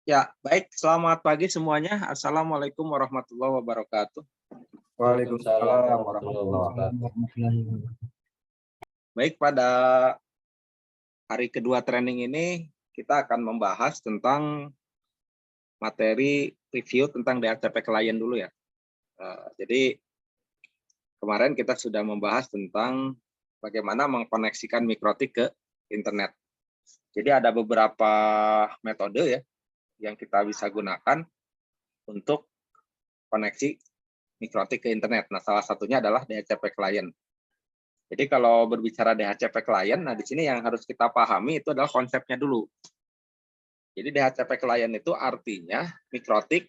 Ya, baik. Selamat pagi semuanya. Assalamualaikum warahmatullahi wabarakatuh. Waalaikumsalam Waalaikumsalam warahmatullahi warahmatullahi wabarakatuh. wabarakatuh. Baik, pada hari kedua training ini kita akan membahas tentang materi review tentang DHCP klien dulu ya. Jadi kemarin kita sudah membahas tentang bagaimana mengkoneksikan mikrotik ke internet. Jadi ada beberapa metode ya yang kita bisa gunakan untuk koneksi mikrotik ke internet. Nah, salah satunya adalah DHCP klien. Jadi kalau berbicara DHCP klien, nah di sini yang harus kita pahami itu adalah konsepnya dulu. Jadi DHCP klien itu artinya mikrotik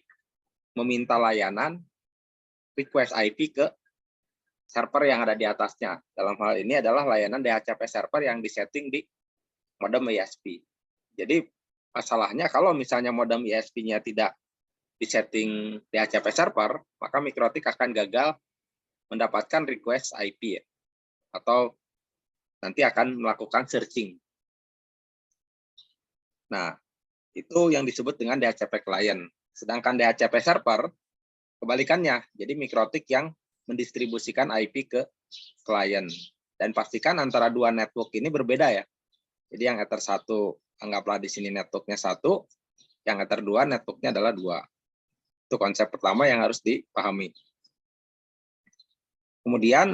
meminta layanan request IP ke server yang ada di atasnya. Dalam hal ini adalah layanan DHCP server yang disetting di modem ISP. Jadi masalahnya kalau misalnya modem ISP-nya tidak disetting DHCP server, maka mikrotik akan gagal mendapatkan request IP ya, atau nanti akan melakukan searching. Nah, itu yang disebut dengan DHCP klien. Sedangkan DHCP server, kebalikannya. Jadi mikrotik yang mendistribusikan IP ke klien. Dan pastikan antara dua network ini berbeda ya. Jadi yang Ether 1, anggaplah di sini networknya 1, yang Ether 2, networknya adalah 2. Itu konsep pertama yang harus dipahami. Kemudian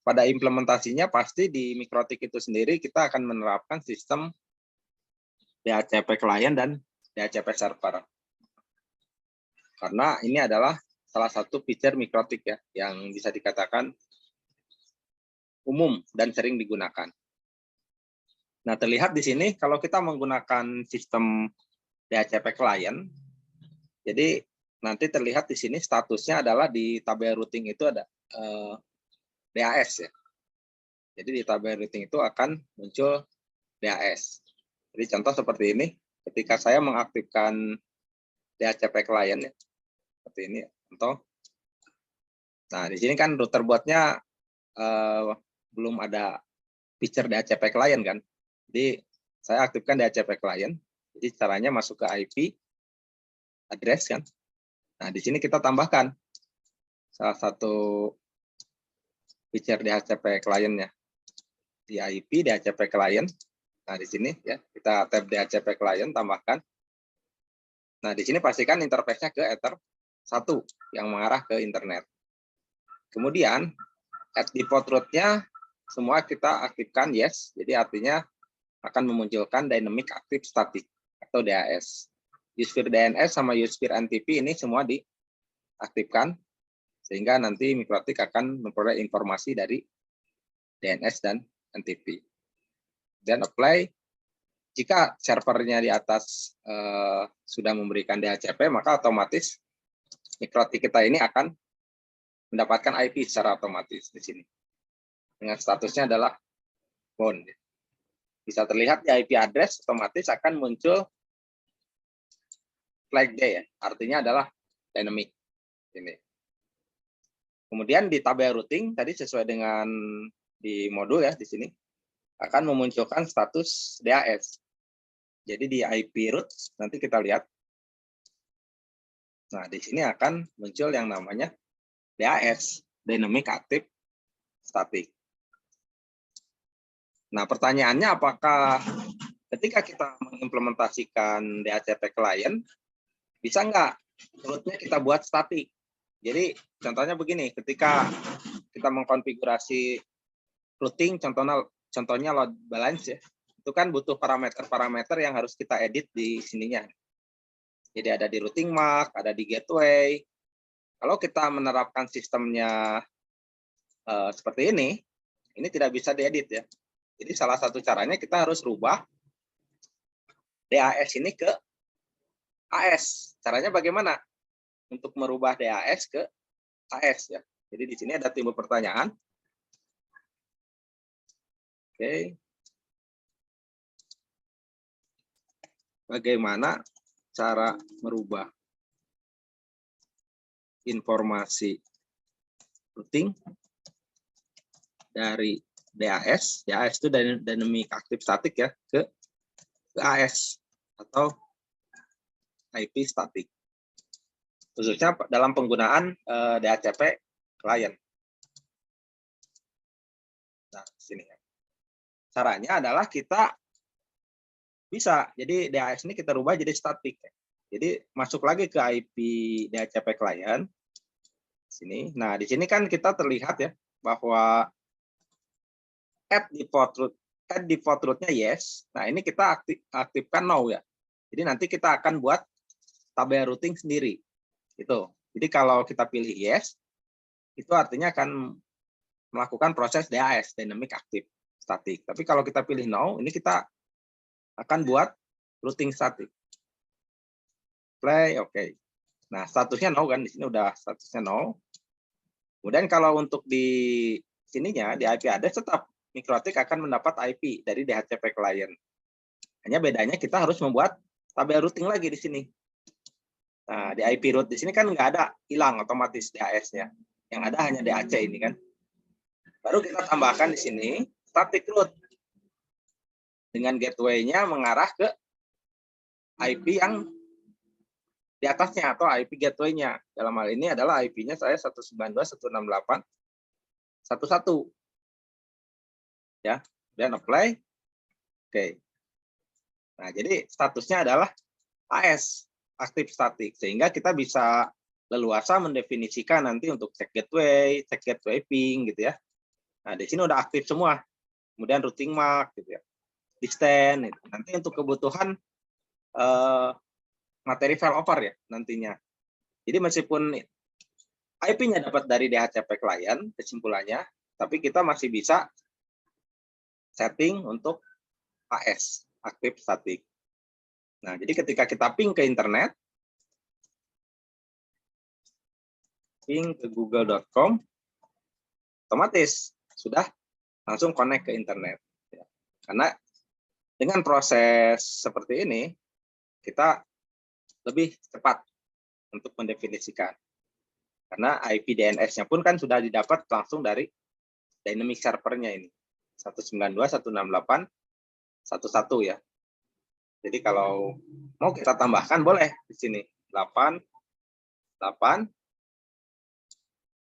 pada implementasinya pasti di mikrotik itu sendiri kita akan menerapkan sistem DHCP klien dan DHCP server. Karena ini adalah salah satu feature mikrotik ya yang bisa dikatakan umum dan sering digunakan. Nah, terlihat di sini kalau kita menggunakan sistem DHCP klien, jadi nanti terlihat di sini statusnya adalah di tabel routing itu ada DAS ya. Jadi di tabel routing itu akan muncul DAS. Jadi contoh seperti ini, ketika saya mengaktifkan DHCP klien ya, seperti ini contoh. Nah, di sini kan router buatnya belum ada feature DHCP klien kan. Jadi saya aktifkan DHCP klien. Jadi caranya masuk ke IP address kan. Nah, di sini kita tambahkan salah satu feature DHCP kliennya di IP DHCP klien. Nah, di sini ya kita tab DHCP klien tambahkan. Nah, di sini pastikan interface-nya ke Ether 1 yang mengarah ke internet. Kemudian at default route-nya semua kita aktifkan yes. Jadi artinya akan memunculkan dynamic active static atau DAS. UseFear DNS sama UseFear NTP ini semua diaktifkan sehingga nanti mikrotik akan memperoleh informasi dari DNS dan NTP. Dan apply. Jika servernya di atas sudah memberikan DHCP, maka otomatis mikrotik kita ini akan mendapatkan IP secara otomatis di sini. Dengan statusnya adalah bound. Bisa terlihat di IP address otomatis akan muncul flag day ya, artinya adalah dynamic. Ini. Kemudian di tabel routing tadi sesuai dengan di modul ya di sini akan memunculkan status DAS. Jadi di IP root nanti kita lihat. Nah, di sini akan muncul yang namanya DAS, Dynamic Active Static. Nah, pertanyaannya apakah ketika kita mengimplementasikan DHCP klien, bisa nggak rootnya kita buat statik? Jadi, contohnya begini, ketika kita mengkonfigurasi routing, contohnya load balance ya, itu kan butuh parameter-parameter yang harus kita edit di sininya. Jadi ada di routing MAC, ada di gateway. Kalau kita menerapkan sistemnya seperti ini tidak bisa diedit ya. Jadi salah satu caranya kita harus rubah DAS ini ke AS. Caranya bagaimana? Untuk merubah DAS ke AS ya. Jadi di sini ada timbul pertanyaan. Oke. Bagaimana cara merubah informasi routing dari DAS itu dynamic active static ya ke AS atau IP statik. Khususnya dalam penggunaan DHCP klien. Nah, sini ya. Caranya adalah kita bisa, jadi DHS ini kita rubah jadi statik. Jadi masuk lagi ke IP DHCP klien. Sini. Nah, di sini kan kita terlihat ya bahwa add default root-nya yes. Nah, ini kita aktifkan no ya. Jadi nanti kita akan buat tabel routing sendiri. Gitu. Jadi kalau kita pilih yes, itu artinya akan melakukan proses DAS, dynamic active static. Tapi kalau kita pilih no, ini kita akan buat routing static. Play, oke. Nah, statusnya no kan, di sini udah statusnya no. Kemudian kalau untuk di sininya, di IP address tetap MikroTik akan mendapat IP dari DHCP client. Hanya bedanya kita harus membuat tabel routing lagi di sini. Nah, di IP root di sini kan nggak ada, hilang otomatis DHS-nya. Yang ada hanya DHC ini kan. Baru kita tambahkan di sini static root dengan gateway-nya mengarah ke IP yang di atasnya atau IP gateway-nya. Dalam hal ini adalah IP-nya saya 192.168.11. Ya, dan apply. Oke. Nah, jadi statusnya adalah AS, aktif statik, sehingga kita bisa leluasa mendefinisikan nanti untuk cek gateway ping gitu ya. Nah, di sini udah aktif semua. Kemudian routing mark gitu ya. Distance gitu. Nanti untuk kebutuhan materi failover ya nantinya. Jadi meskipun IP-nya dapat dari DHCP client kesimpulannya, tapi kita masih bisa setting untuk AS, aktif statik. Nah, jadi ketika kita ping ke internet, ping ke google.com, otomatis sudah langsung connect ke internet. Karena dengan proses seperti ini, kita lebih cepat untuk mendefinisikan. Karena IP DNS-nya pun kan sudah didapat langsung dari dynamic servernya ini. 192.168.11 ya. Jadi kalau mau kita tambahkan boleh di sini 8,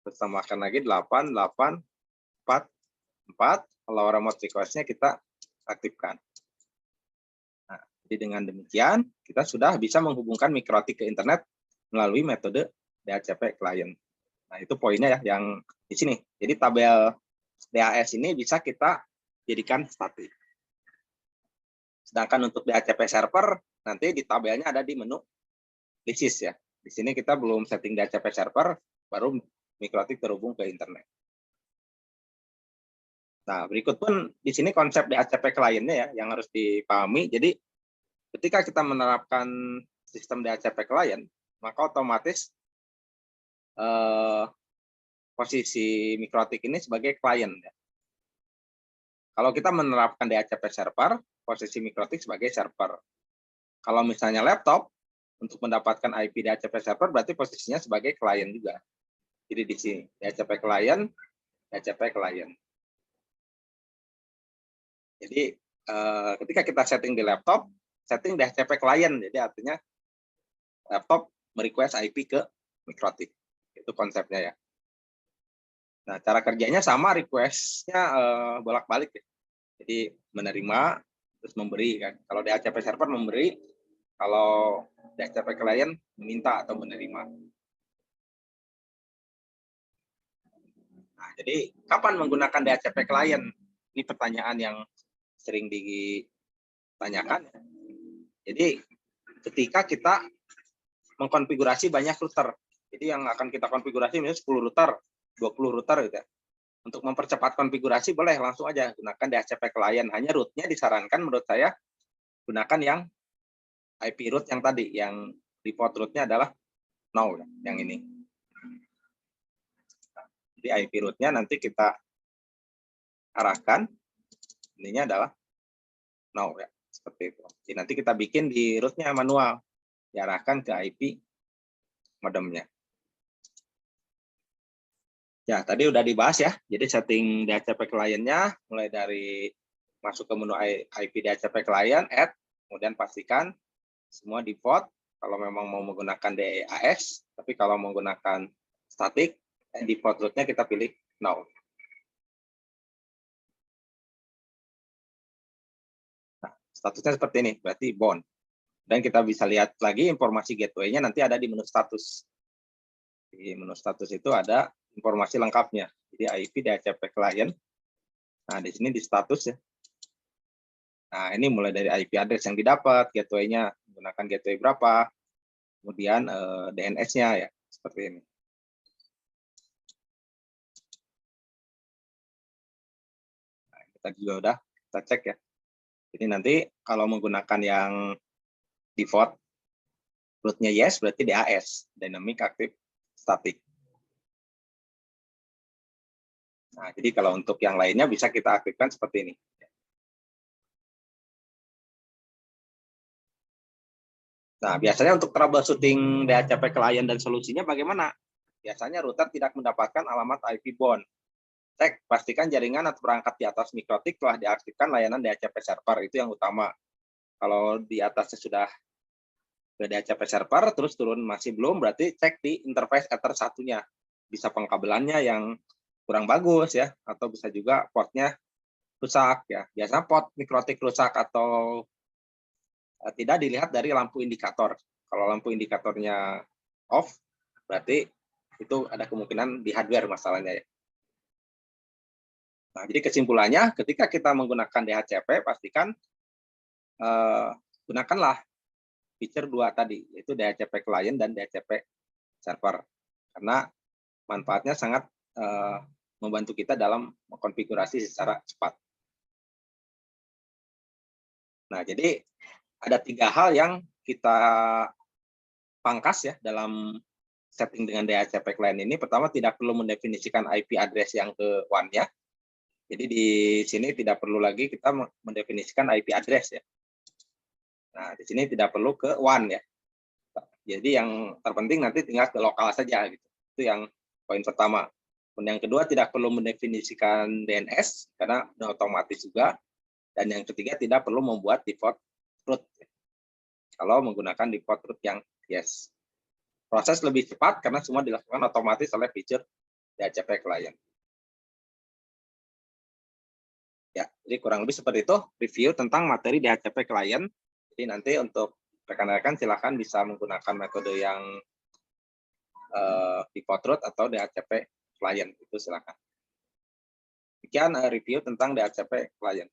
terus tambahkan lagi 8, 4. Kalau remote request-nya kita aktifkan. Nah, jadi dengan demikian kita sudah bisa menghubungkan MikroTik ke internet melalui metode DHCP client. Nah, itu poinnya ya yang di sini. Jadi tabel DAS ini bisa kita jadikan statik. Sedangkan untuk DHCP server, nanti di tabelnya ada di menu lisis ya. Di sini kita belum setting DHCP server, baru MikroTik terhubung ke internet. Nah, berikut pun di sini konsep DHCP client-nya ya, yang harus dipahami. Jadi, ketika kita menerapkan sistem DHCP client, maka otomatis posisi MikroTik ini sebagai client ya. Kalau kita menerapkan DHCP server, posisi MikroTik sebagai server. Kalau misalnya laptop, untuk mendapatkan IP DHCP server, berarti posisinya sebagai client juga. Jadi di sini, DHCP client, DHCP client. Jadi ketika kita setting di laptop, setting DHCP client. Jadi artinya laptop merequest IP ke MikroTik. Itu konsepnya ya. Nah, cara kerjanya sama, request-nya bolak-balik ya. Jadi menerima, terus memberi kan. Kalau DHCP server memberi, kalau DHCP client meminta atau menerima. Nah, jadi kapan menggunakan DHCP client? Ini pertanyaan yang sering ditanyakan. Jadi ketika kita mengkonfigurasi banyak router. Jadi yang akan kita konfigurasi misalnya 10 router, 20 router gitu ya. Untuk mempercepat konfigurasi boleh langsung aja gunakan DHCP client. Hanya root-nya disarankan menurut saya gunakan yang IP root yang tadi, yang default root-nya adalah no, yang ini. Jadi IP root-nya nanti kita arahkan, ininya adalah no ya, seperti itu. Jadi nanti kita bikin di root-nya manual, diarahkan ke IP modemnya. Ya, tadi udah dibahas ya. Jadi setting DHCP client-nya mulai dari masuk ke menu IP DHCP client, add, kemudian pastikan semua default, kalau memang mau menggunakan DAS, tapi kalau menggunakan static, default root-nya kita pilih no. Nah, statusnya seperti ini, berarti bound. Dan kita bisa lihat lagi informasi gateway-nya nanti ada di menu status. Di menu status itu ada informasi lengkapnya. Jadi IP DHCP client. Nah, di sini di status ya. Nah, ini mulai dari IP address yang didapat, gateway-nya menggunakan gateway berapa, kemudian DNS-nya ya, seperti ini. Nah, kita juga udah kita cek ya. Jadi nanti kalau menggunakan yang default root-nya yes, berarti DAS, Dynamic Active Static. Nah, jadi kalau untuk yang lainnya bisa kita aktifkan seperti ini. Nah, biasanya untuk troubleshooting DHCP client dan solusinya bagaimana? Biasanya router tidak mendapatkan alamat IP bound. Cek, pastikan jaringan atau perangkat di atas mikrotik telah diaktifkan layanan DHCP server, itu yang utama. Kalau di atasnya sudah DHCP server, terus turun masih belum, berarti cek di interface ether satunya. Bisa pengkabelannya yang kurang bagus ya, atau bisa juga portnya rusak ya. Biasanya port mikrotik rusak atau tidak dilihat dari lampu indikator. Kalau lampu indikatornya off, berarti itu ada kemungkinan di hardware masalahnya ya. Nah, jadi kesimpulannya, ketika kita menggunakan DHCP, pastikan gunakanlah feature 2 tadi, yaitu DHCP client dan DHCP server. Karena manfaatnya sangat membantu kita dalam mengkonfigurasi secara cepat. Nah, jadi ada 3 hal yang kita pangkas ya dalam setting dengan DHCP client ini. Pertama, tidak perlu mendefinisikan IP address yang ke WAN-nya. Jadi di sini tidak perlu lagi kita mendefinisikan IP address ya. Nah, di sini tidak perlu ke WAN ya. Jadi yang terpenting nanti tinggal ke lokal saja gitu. Itu yang poin pertama. Dan yang kedua, tidak perlu mendefinisikan DNS karena sudah otomatis juga. Dan yang ketiga, tidak perlu membuat default root kalau menggunakan default root yang yes. Proses lebih cepat karena semua dilakukan otomatis oleh feature DHCP client. Ya, jadi kurang lebih seperti itu review tentang materi DHCP client. Jadi nanti untuk rekan-rekan silakan bisa menggunakan metode yang default root atau DHCP client, itu silakan. Sekian review tentang DHCP client.